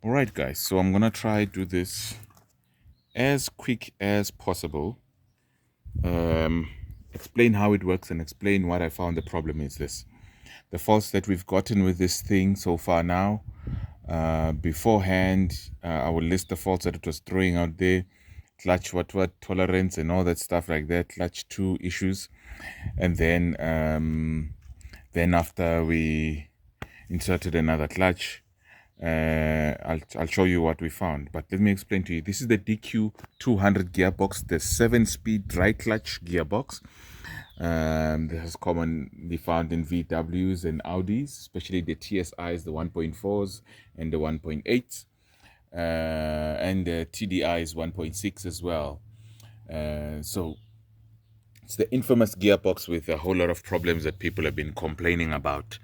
All right, guys, so I'm gonna try do this as quick as possible. Explain how it works and explain what I found the problem is this. The faults that we've gotten with this thing so far now. Beforehand, I will list the faults that it was throwing out there. Clutch what tolerance and all that stuff like that. Clutch 2 issues. And then after we inserted another clutch, I'll show you what we found, but let me explain to you. This is the DQ200 gearbox, the 7-speed dry clutch gearbox. This is commonly found in VWs and Audis, especially the TSIs, the 1.4s and the 1.8s, and the TDIs 1.6 as well. So it's the infamous gearbox with a whole lot of problems that people have been complaining about.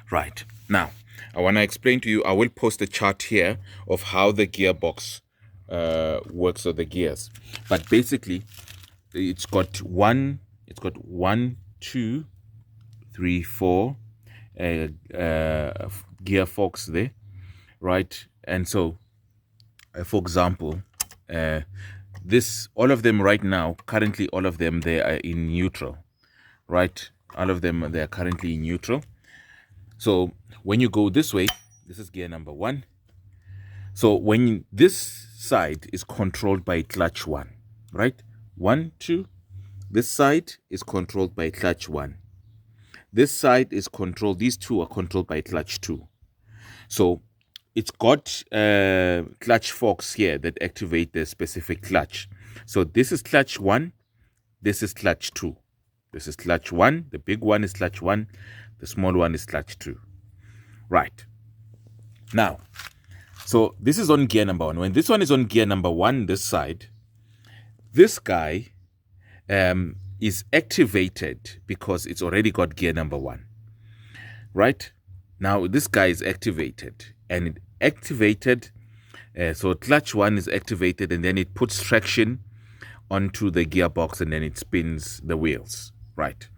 Right. Now, I want to explain to you, I will post a chart here of how the gearbox works, or the gears. But basically, it's got one, two, three, four gear forks there, right? And so, for example, all of them right now, currently all of them, they are in neutral, right? All of them, they are currently in neutral. So when you go this way, this is gear number 1. So when this side is controlled by clutch 1, right? 1, 2. This side is controlled by clutch 1. This side is controlled, these two are controlled by clutch 2. So it's got clutch forks here that activate the specific clutch. So this is clutch 1, this is clutch 2. This is clutch 1, the big one is clutch 1, the small one is clutch 2. Right. Now, so this is on gear number 1. When this one is on gear number 1, this side, this guy is activated because it's already got gear number 1. Right? Now, this guy is activated, and it activated, so clutch 1 is activated, and then it puts traction onto the gearbox, and then it spins the wheels. Right.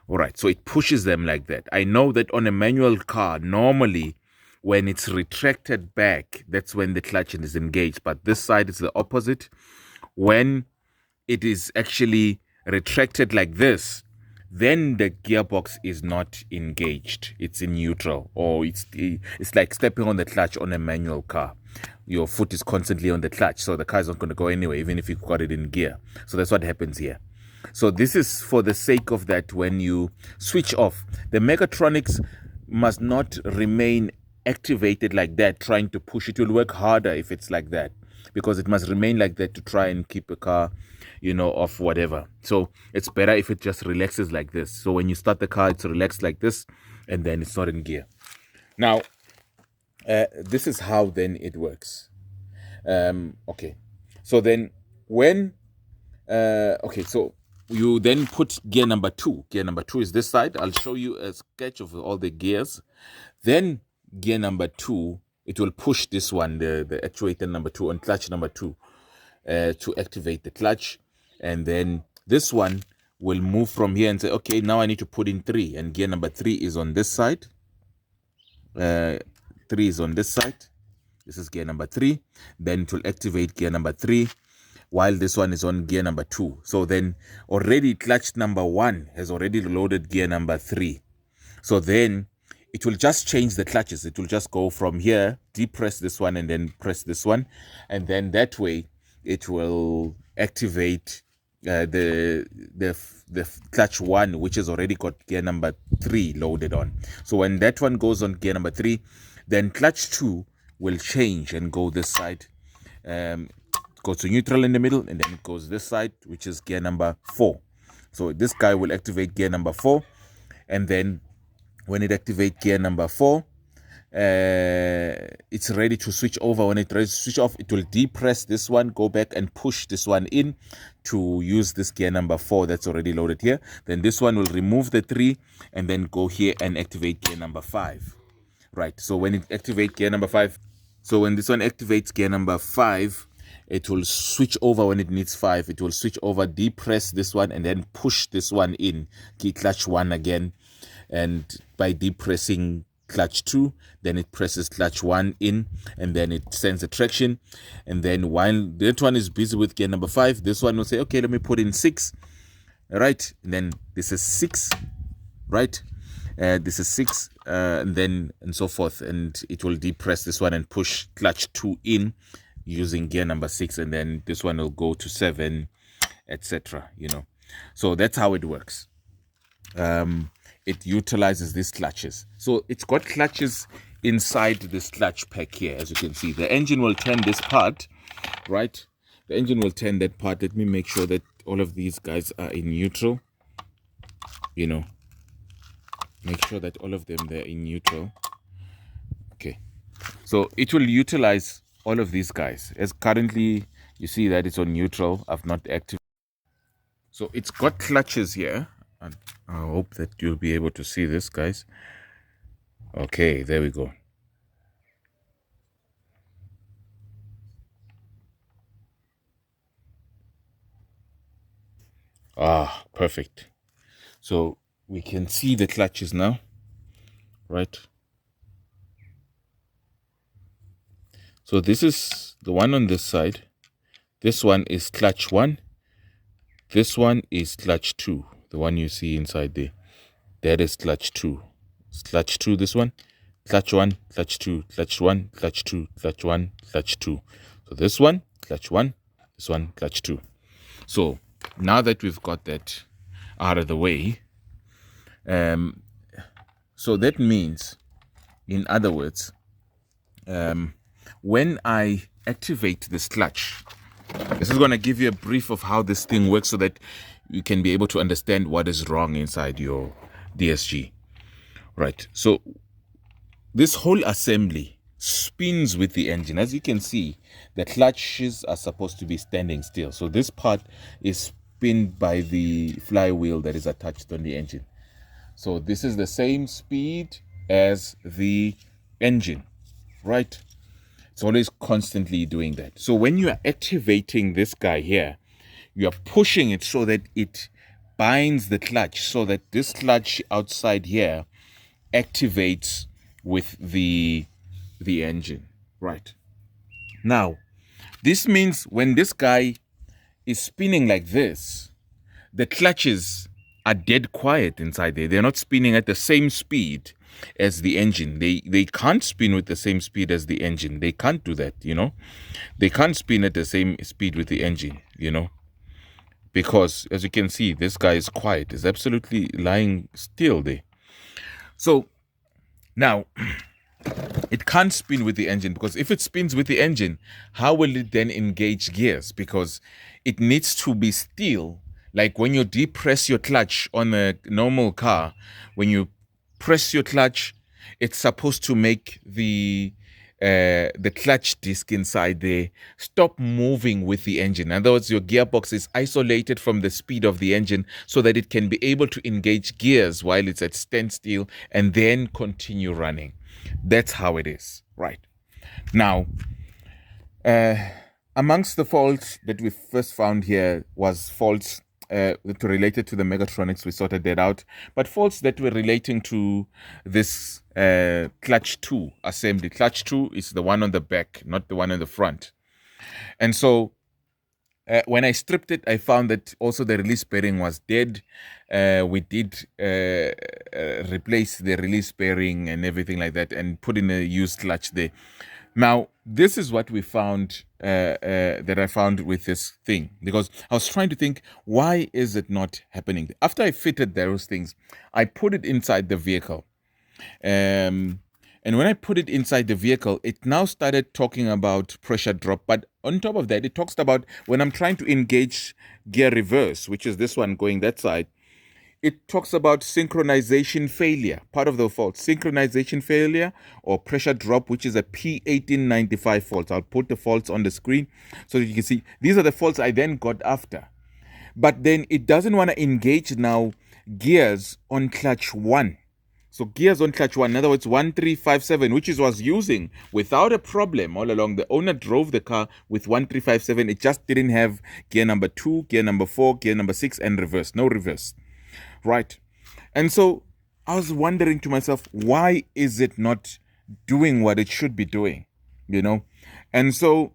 All right, so it pushes them like that. I know that on a manual car, normally when it's retracted back, that's when the clutch is engaged. But this side is the opposite. When it is actually retracted like this, then the gearbox is not engaged. It's in neutral, or it's like stepping on the clutch on a manual car. Your foot is constantly on the clutch, so the car is not going to go anywhere, even if you've got it in gear. So that's what happens here. So this is for the sake of that when you switch off. The mechatronics must not remain activated like that, trying to push. It will work harder if it's like that, because it must remain like that to try and keep a car, off whatever. So it's better if it just relaxes like this. So when you start the car, it's relaxed like this, and then it's not in gear. Now, this is how then it works. Okay. So then when, so you then put gear number 2. Gear number 2 is this side. I'll show you a sketch of all the gears. Then gear number 2, it will push this one, the actuator number 2 on clutch number 2 to activate the clutch. And then this one will move from here and say, okay, now I need to put in 3. And gear number 3 is on this side. 3 is on this side. This is gear number 3. Then it will activate gear number 3. While this one is on gear number 2. So then already clutch number 1 has already loaded gear number 3. So then it will just change the clutches. It will just go from here, depress this one, and then press this one. And then that way it will activate the clutch 1, which has already got gear number 3 loaded on. So when that one goes on gear number 3, then clutch 2 will change and go this side. Goes to neutral in the middle, and then it goes this side, which is gear number 4. So this guy will activate gear number 4, and then when it activates gear number 4, it's ready to switch over. When it ready to switch off, it will depress this one, go back and push this one in to use this gear number 4 that's already loaded here. Then this one will remove the 3 and then go here and activate gear number 5. Right, so when it activates gear number 5, so when this one activates gear number 5, it will switch over. When it needs 5, it will switch over, depress this one, and then push this one in, key clutch 1 again. And by depressing clutch 2, then it presses clutch 1 in, and then it sends a traction. And then while that one is busy with gear number 5, this one will say, okay, let me put in 6, right? And then this is 6, right? This is 6, and so forth, and it will depress this one and push clutch 2 in using gear number 6, and then this one will go to 7, etc. So that's how it works. It utilizes these clutches. So it's got clutches inside this clutch pack here. As you can see, the engine will turn this part, right? The engine will turn that part. Let me make sure that all of these guys are in neutral. Make sure that all of them, they're in neutral. Okay, so it will utilize all of these guys. As currently you see that it's on neutral, I've not activated. So it's got clutches here, and I hope that you'll be able to see this, guys. Okay, there we go. Perfect. So we can see the clutches now, right? So this is the one on this side. This one is clutch 1. This one is clutch 2. The one you see inside there. That is clutch 2. It's clutch 2, this one. Clutch 1, clutch 2, clutch 1, clutch 2, clutch 1, clutch 2. So this one, clutch 1, this one, clutch 2. So now that we've got that out of the way, so that means, in other words, when I activate this clutch, this is going to give you a brief of how this thing works so that you can be able to understand what is wrong inside your DSG. Right, so this whole assembly spins with the engine. As you can see, the clutches are supposed to be standing still. So this part is spinned by the flywheel that is attached on the engine. So this is the same speed as the engine, right? It's always constantly doing that. So when you are activating this guy here, you are pushing it so that it binds the clutch, so that this clutch outside here activates with the engine, right? Now, this means when this guy is spinning like this, the clutches are dead quiet inside there. They're not spinning at the same speed as the engine. They can't spin with the same speed as the engine. They can't do that, They can't spin at the same speed with the engine, Because, as you can see, this guy is quiet. He's absolutely lying still there. So, now, it can't spin with the engine, because if it spins with the engine, how will it then engage gears? Because it needs to be still. Like when you depress your clutch on a normal car, when you press your clutch, it's supposed to make the clutch disc inside there stop moving with the engine. In other words, your gearbox is isolated from the speed of the engine so that it can be able to engage gears while it's at standstill and then continue running. That's how it is, right? Now, amongst the faults that we first found here was faults that were related to the Megatronics. We sorted that out. But faults that were relating to this clutch 2 assembly. Clutch 2 is the one on the back, not the one on the front. And so when I stripped it, I found that also the release bearing was dead. We did replace the release bearing and everything like that and put in a used clutch there. Now, this is what we found, that I found with this thing, because I was trying to think, why is it not happening? After I fitted those things, I put it inside the vehicle. And when I put it inside the vehicle, it now started talking about pressure drop. But on top of that, it talks about when I'm trying to engage gear reverse, which is this one going that side, it talks about synchronization failure, part of the fault, synchronization failure or pressure drop, which is a P1895 fault. I'll put the faults on the screen so that you can see. These are the faults I then got after. But then it doesn't want to engage now gears on clutch 1. So gears on clutch 1, in other words, 1357, which it was using without a problem all along. The owner drove the car with 1357. It just didn't have gear number 2, gear number 4, gear number 6, and reverse. No reverse. Right. And so I was wondering to myself, why is it not doing what it should be doing? You know? And so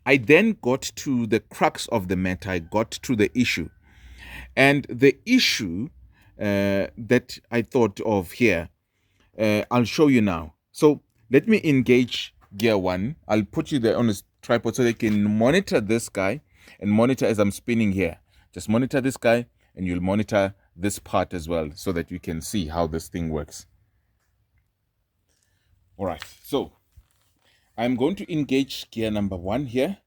I then got to the crux of the matter. I got to the issue. And the issue that I thought of here, I'll show you now. So let me engage gear one. I'll put you there on a tripod so they can monitor this guy and monitor as I'm spinning here. Just monitor this guy and you'll monitor this part as well so that you can see how this thing works. All right, so I'm going to engage gear number one here.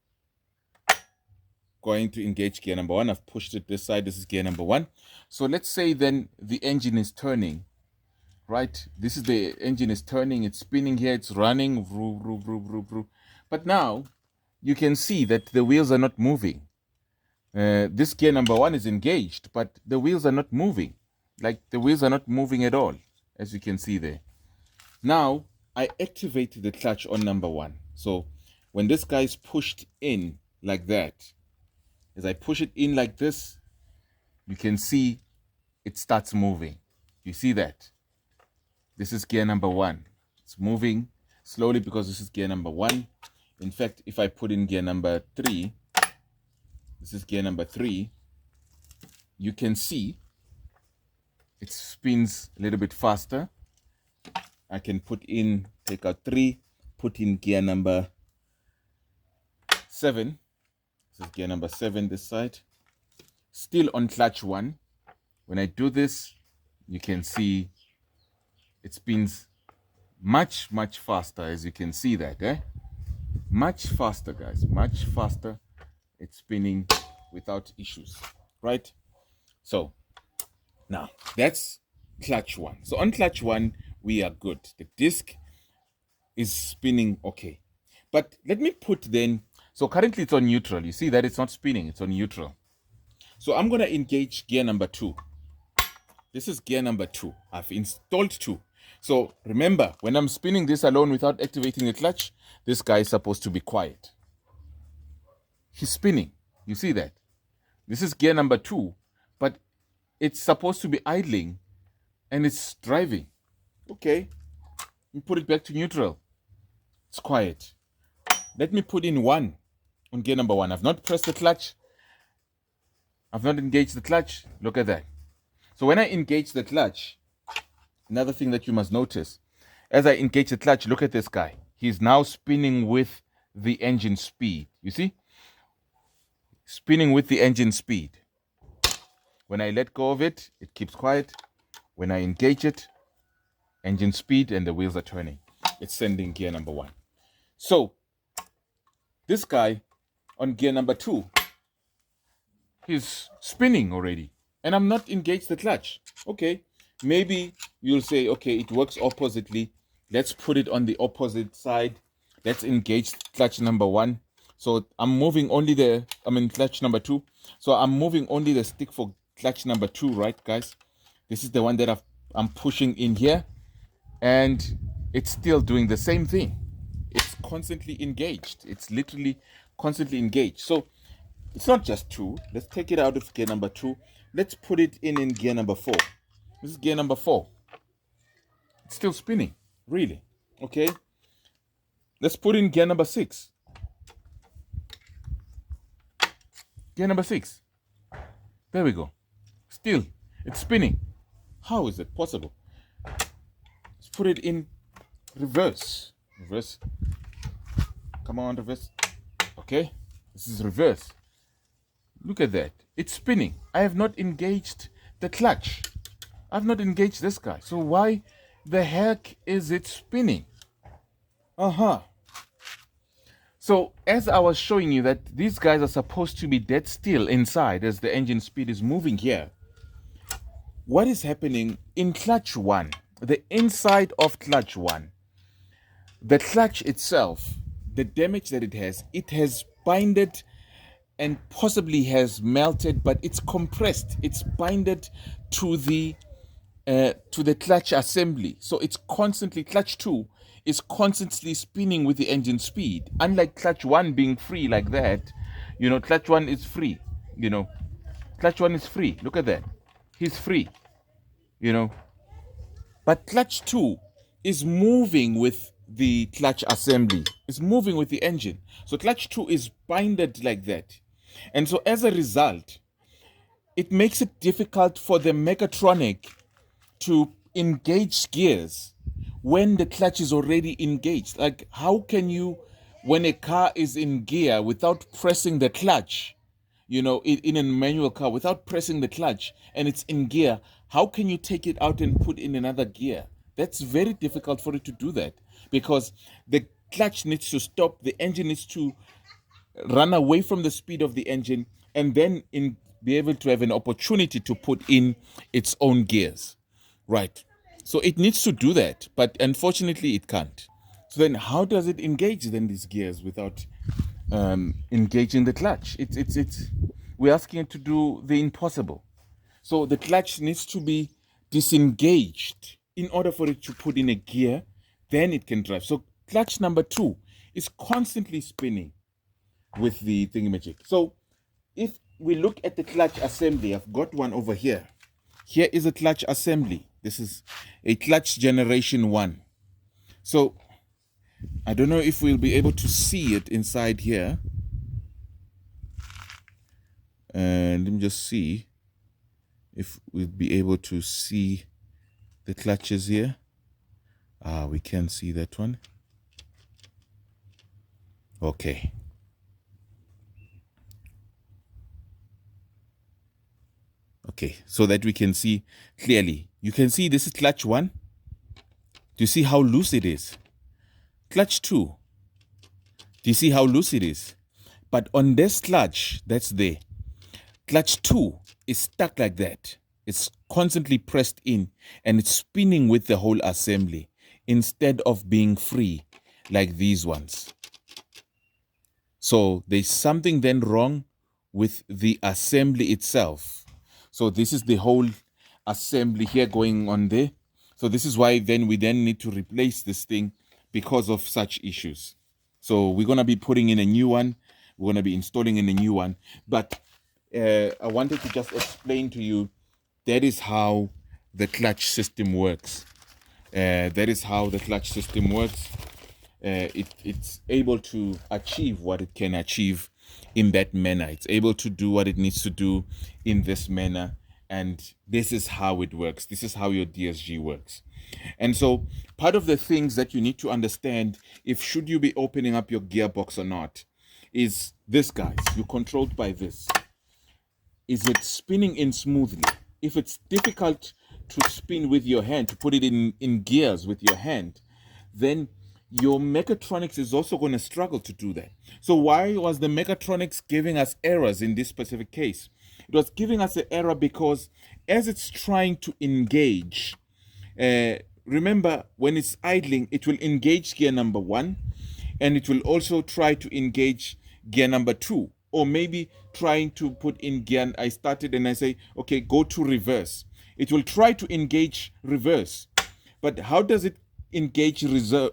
Going to engage gear number one. I've pushed it this side. This is gear number one. So let's say then the engine is turning, right? This is the engine is turning. It's spinning here. It's running. But now you can see that the wheels are not moving. This gear number one is engaged, but the wheels are not moving. Like the wheels are not moving at all, as you can see there. Now I activate the clutch on number one. So when this guy is pushed in like that, as I push it in like this, you can see it starts moving. You see that? This is gear number one. It's moving slowly because this is gear number one. In fact, if I put in gear number three, this is gear number three, you can see it spins a little bit faster. I can take out three, put in gear number seven. This is gear number seven, this side. Still on clutch one. When I do this, you can see it spins much faster, as you can see that, much faster, guys, much faster. It's spinning without issues, right? So now that's clutch one. So on clutch one, we are good. The disc is spinning okay. But let me put then, so currently it's on neutral. You see that it's not spinning, it's on neutral. So I'm going to engage gear number two. This is gear number two. I've installed two. So remember, when I'm spinning this alone without activating the clutch, this guy is supposed to be quiet. He's spinning. You see that? This is gear number two, but it's supposed to be idling and it's driving. Okay. You put it back to neutral. It's quiet. Let me put in one on gear number one. I've not pressed the clutch. I've not engaged the clutch. Look at that. So when I engage the clutch, another thing that you must notice, as I engage the clutch, look at this guy. He's now spinning with the engine speed. You see? Spinning with the engine speed. When I let go of it, it keeps quiet. When I engage it, engine speed and the wheels are turning. It's sending gear number one. So this guy on gear number two, he's spinning already. And I'm not engaged the clutch. Okay, maybe you'll say, okay, it works oppositely. Let's put it on the opposite side. Let's engage clutch number one. So I'm moving only clutch number two. So I'm moving only the stick for clutch number two, right, guys? This is the one that I'm pushing in here. And it's still doing the same thing. It's constantly engaged. It's literally constantly engaged. So it's not just two. Let's take it out of gear number two. Let's put it in gear number four. This is gear number four. It's still spinning, really. Okay. Let's put in gear number six. Gear number six. There we go. Still, it's spinning. How is it possible? Let's put it in reverse. Reverse. Come on, reverse. Okay. This is reverse. Look at that. It's spinning. I have not engaged the clutch. I've not engaged this guy. So why the heck is it spinning? So as I was showing you that these guys are supposed to be dead still inside as the engine speed is moving here. What is happening in clutch one, the inside of clutch one, the clutch itself, the damage that it has binded and possibly has melted, but it's compressed. It's binded to the clutch assembly. So it's constantly, clutch two is constantly spinning with the engine speed. Unlike clutch one being free like that, clutch one is free. Clutch one is free. Look at that. He's free. But clutch 2 is moving with the clutch assembly. It's moving with the engine. So clutch 2 is binded like that. And so as a result, it makes it difficult for the mechatronic to engage gears when the clutch is already engaged. Like, how can you, when a car is in gear without pressing the clutch, you know, in a manual car, without pressing the clutch and it's in gear, how can you take it out and put in another gear? That's very difficult for it to do that, because the clutch needs to stop, the engine needs to run away from the speed of the engine, and then be able to have an opportunity to put in its own gears. Right. So it needs to do that, but unfortunately it can't. So then how does it engage then these gears without engaging the clutch? We're asking it to do the impossible. So the clutch needs to be disengaged in order for it to put in a gear, then it can drive. So clutch number 2 is constantly spinning with the thingamajig. So if we look at the clutch assembly, I've got one over here. Here is a clutch assembly. This is a clutch generation 1. So I don't know if we'll be able to see it inside here. And let me just see if we'll be able to see the clutches here. We can see that one. Okay. Okay, so that we can see clearly. You can see this is clutch 1. Do you see how loose it is? Clutch 2. Do you see how loose it is? But on this clutch, that's there. Clutch 2 is stuck like that. It's constantly pressed in and it's spinning with the whole assembly instead of being free like these ones. So there's something then wrong with the assembly itself. So this is the whole assembly here going on there. So this is why then we need to replace this thing because of such issues. So we're going to be putting in a new one. We're going to be installing in a new one. But I wanted to just explain to you, that is how the clutch system works. That is how the clutch system works. It's able to achieve what it can achieve in that manner. It's able to do what it needs to do in this manner. And this is how it works. This is how your DSG works. And so part of the things that you need to understand, if should you be opening up your gearbox or not, is this, guys. You're controlled by this. Is it spinning in smoothly? If it's difficult to spin with your hand, to put it in gears with your hand, then your mechatronics is also going to struggle to do that. So why was the mechatronics giving us errors in this specific case? It was giving us an error because as it's trying to engage, remember when it's idling, it will engage gear number 1 and it will also try to engage gear number 2, or maybe trying to put in gear. I started and I say, okay, go to reverse. It will try to engage reverse. But how does it engage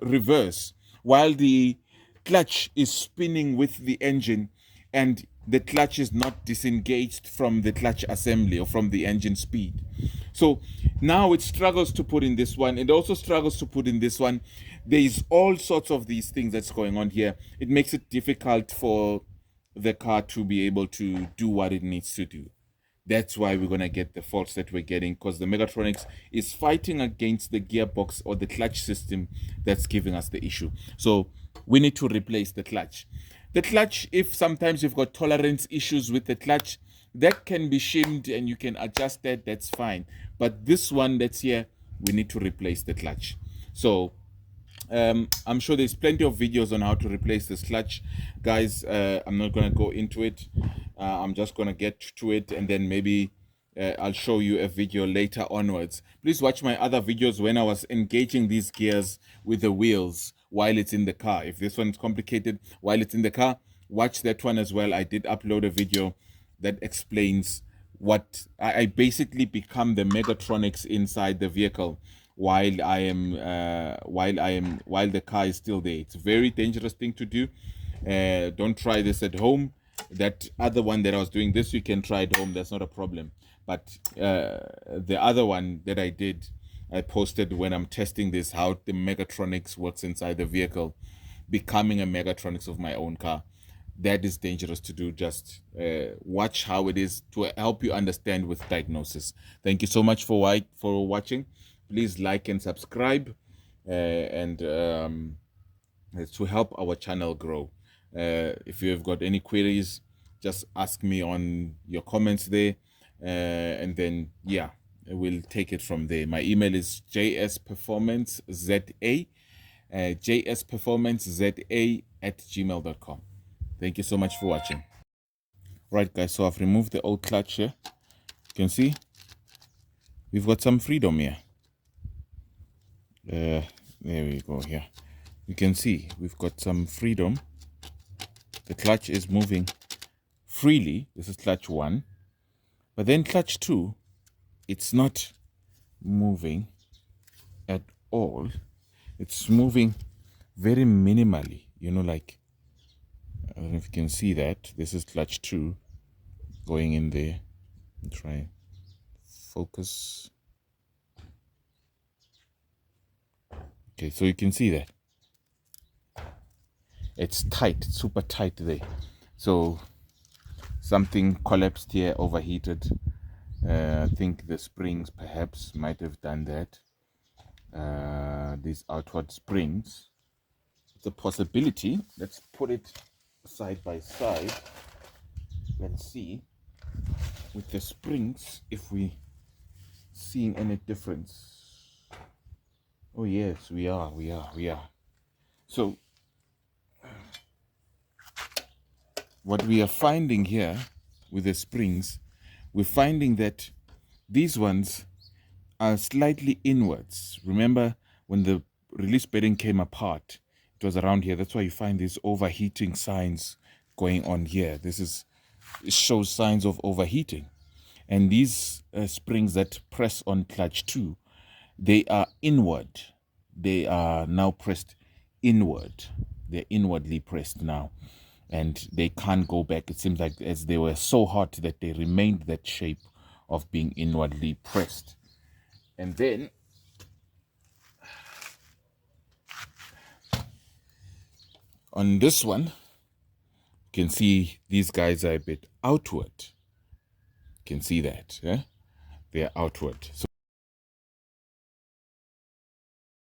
reverse while the clutch is spinning with the engine and the clutch is not disengaged from the clutch assembly or from the engine speed? So now it struggles to put in this one. It also struggles to put in this one. There is all sorts of these things that's going on here. It makes it difficult for the car to be able to do what it needs to do. That's why we're going to get the faults that we're getting, because the mechatronics is fighting against the gearbox or the clutch system that's giving us the issue. So we need to replace the clutch. The clutch, if sometimes you've got tolerance issues with the clutch, that can be shimmed and you can adjust that, that's fine. But this one that's here, we need to replace the clutch. So I'm sure there's plenty of videos on how to replace this clutch, guys. I'm not going to go into it. I'm just going to get to it, and then maybe I'll show you a video later onwards. Please watch my other videos when I was engaging these gears with the wheels while it's in the car. If this one's complicated while it's in the car, watch that one as well. I did upload a video that explains what I basically become the mechatronics inside the vehicle while the car is still there. It's a very dangerous thing to do. Don't try this at home. That other one that I was doing this, you can try at home, that's not a problem. But the other one that I did, I posted when I'm testing this, how the mechatronics works inside the vehicle, becoming a mechatronics of my own car. That is dangerous to do. Just watch how it is to help you understand with diagnosis. Thank you so much for watching. Please like and subscribe, and to help our channel grow. If you have got any queries, just ask me on your comments there, and then yeah, we'll take it from there. My email is jsperformanceza jsperformanceza@gmail.com. Thank you so much for watching. Right, guys, so I've removed the old clutch here. You can see we've got some freedom here. There we go. Here you can see we've got some freedom. The clutch is moving freely. This is clutch 1, but then clutch 2, it's not moving at all. It's moving very minimally, you know, like, I don't know if you can see that. This is clutch 2 going in there. I'll try focus. Okay, so you can see that it's tight, super tight there. So something collapsed here, overheated. I think the springs perhaps might have done that. These outward springs, it's a possibility. Let's put it side by side. Let's see with the springs if we seeing any difference. Oh yes, we are. So what we are finding here with the springs, we're finding that these ones are slightly inwards. Remember when the release bearing came apart, it was around here. That's why you find these overheating signs going on here. It shows signs of overheating. And these springs that press on clutch 2, they are inward. They are now pressed inward. They're inwardly pressed now, and they can't go back. It seems like as they were so hot that they remained that shape of being inwardly pressed. And then on this one, you can see these guys are a bit outward. You can see that, yeah? They're outward. So